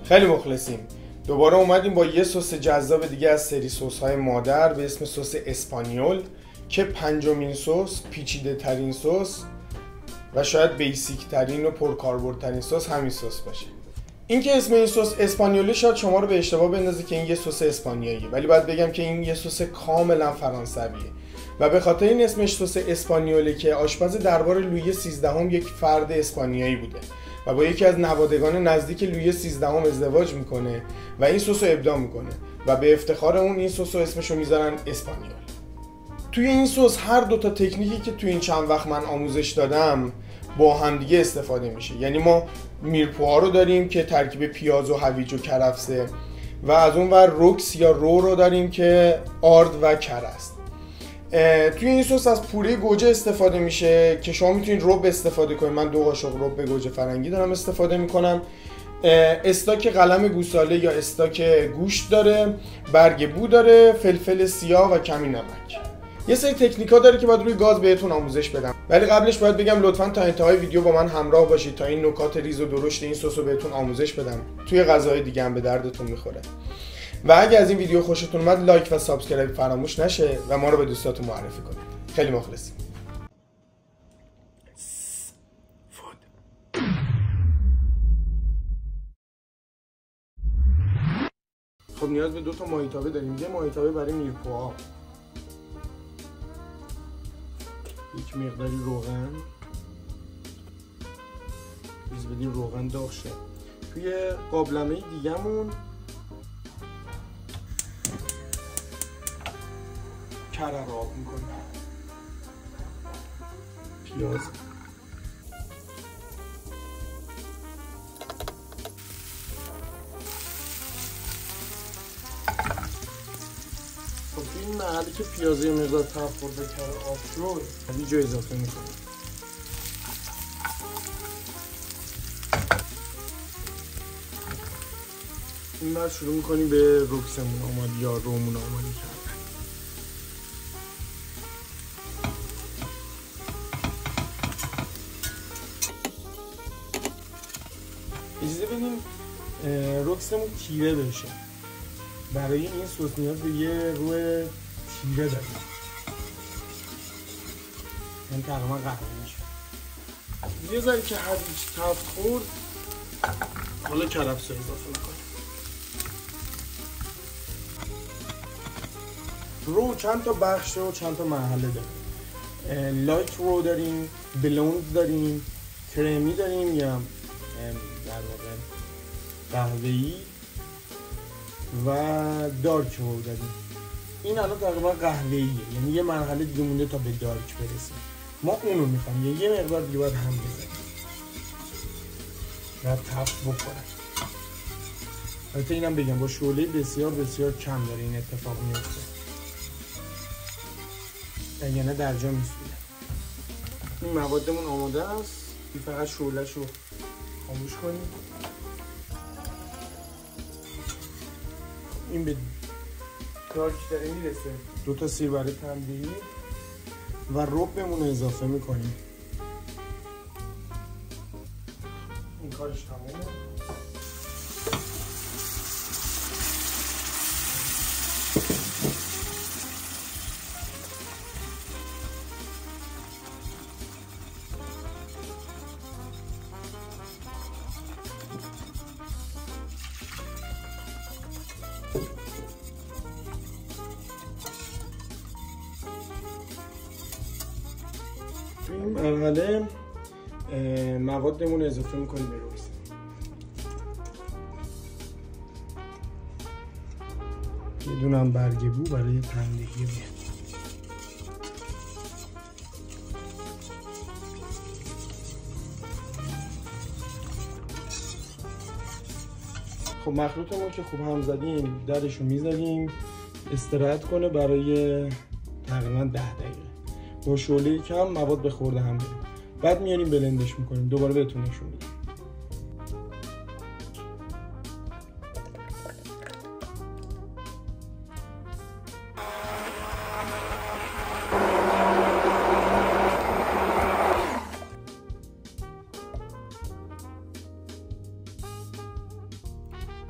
خیلی مخلصیم. دوباره اومدیم با یه سس جذاب دیگه از سری سس های مادر به اسم سس اسپانیول که پنجمین سس، پیچیده ترین سس و شاید بیسیک ترین و پرکاربرد ترین سس همین سس باشه. این که اسم این سس اسپانیوله شاید شما رو به اشتباه بندازه که این یه سس اسپانیاییه، ولی باید بگم که این یه سس کاملا فرانسویه و به خاطر این اسمش سس اسپانیوله که آشپز دربار لویی 13 یک فرد اسپانیایی بوده و با یکی از نوادگان نزدیک لویی 13 ازدواج میکنه و این سس رو ابداع میکنه و به افتخار اون این سس رو اسمشو میذارن اسپانیول. توی این سس هر دوتا تکنیکی که توی این چند وقت من آموزش دادم با همدیگه استفاده میشه. یعنی ما میرپوها رو داریم که ترکیب پیاز و هویج و کرفسه و از اون ور روکس یا رو داریم که آرد و کره است. توی این سس از پوره گوجه استفاده میشه که شما میتونید رب استفاده کنید. من 2 قاشق رب گوجه فرنگی دارم استفاده میکنم. استاک قلم گوساله یا استاک گوشت داره، برگ بو داره، فلفل سیاه و کمی نمک. یه سری تکنیکا داره که باید روی گاز بهتون آموزش بدم، ولی قبلش باید بگم لطفاً تا انتهای ویدیو با من همراه باشید تا این نکات ریز و درشت این سس رو بهتون آموزش بدم. توی غذاهای دیگه هم به دردتون میخوره. و اگه از این ویدیو خوشتون اومد لایک و سابسکرایب فراموش نشه و ما رو به دوستاتون معرفی کنید. خیلی مخلصیم. خب نیاز به 2 تا ماهیتابه داریم. یه ماهیتابه برای میرپوها، یک مقداری روغن، ریز بدیم روغن داغ شه. توی قابلمه دیگه‌مون کره رو آب میکنیم، پیاز، خب توی این محلی که پیازه مقدار تف خورده کره آب شد هویج رو اضافه میکنیم. این بعد شروع میکنیم به روکسمون آماده یا رومون آماده کردن. اجازه بدیم روکسمون تیره بشه. برای این سس نیاز به یه روی تیره داریم، یعنی تقریبا قهوه‌ای میشه. یه ذره که هویج تفت خورد حالا کرفسه اضافه میکنیم. رو چند تا بخشه و چند تا مرحله داریم. لایت رو داریم، بلوند داریم، کرمی داریم یا در واقع قهوه‌ای و دارک رو داریم. این الان تقریبا قهوه‌ایه، یعنی یه مرحله دیگه مونده تا به دارک برسیم. ما اونو میخوایم یه مقدار دیگه باید هم بزنیم و تفت بخوره. البته اینم بگم با شعله بسیار بسیار کم داره این اتفاق میفته، یعنی در جا میسوزه. این موادمون آماده است، فقط شعله‌ش رو خاموش کنیم. این به دارک داره میرسه. 2 تا سیر برای تنبیهی و ربمون رو اضافه میکنیم. این کارش تمامه. تو این مرحله موادمون اضافه میکنیم به روکس. یه دونم برگ بو برای تندگی میاد. خب مخلوطمون که خوب هم زدیم درشو میذاریم استراحت کنه برای تقریبا 10 دقیقه. با شعله کم مواد به خورده هم بریم. بعد میاریم بلندش میکنیم. دوباره بهتون نشون میدم.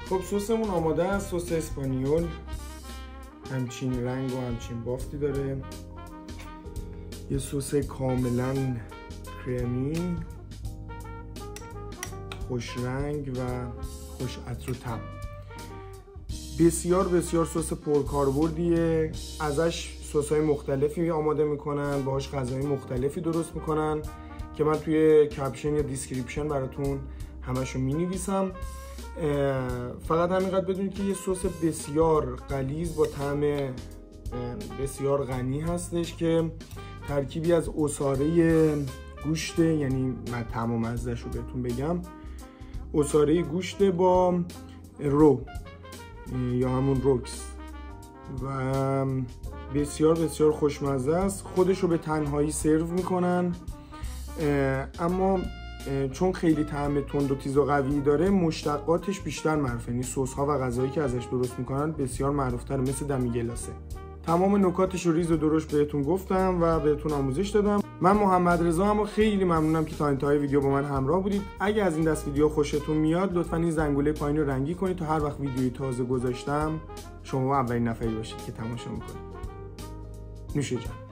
خب سسمون آماده است. سس اسپانیول همچین رنگ و همچین بافتی داره، یه سس کاملا کرمی، خوش رنگ و خوش عطر و طعم. بسیار بسیار سس پرکاربردیه. ازش سس‌های مختلفی آماده میکنن، باهاش غذای مختلفی درست میکنن که من توی کپشن یا دیسکریپشن براتون همشو مینویسم. فقط همینقدر بدونید که یه سس بسیار غلیظ با طعم بسیار غنی هستش که ترکیبی از عصاره گوشت، یعنی من طعم و مزه‌ش رو بهتون بگم، عصاره گوشت با رو یا همون روکس و بسیار بسیار خوشمزه است. خودش رو به تنهایی سرو میکنن، اما چون خیلی طعم تند و تیز و قوی داره مشتقاتش بیشتر معروفه، یعنی سس ها و غذایی که ازش درست میکنن بسیار معروفتره، مثل دمی گلاسه. تمام نکاتش رو ریز و درشت بهتون گفتم و بهتون آموزش دادم. من محمد رضا هم خیلی ممنونم که تا انتهای ویدیو با من همراه بودید. اگه از این دست ویدیو خوشتون میاد لطفاً این زنگوله پایین رو رنگی کنید تا هر وقت ویدیوی تازه گذاشتم شما اولین نفری باشید که تماشا میکنید. نوش جان.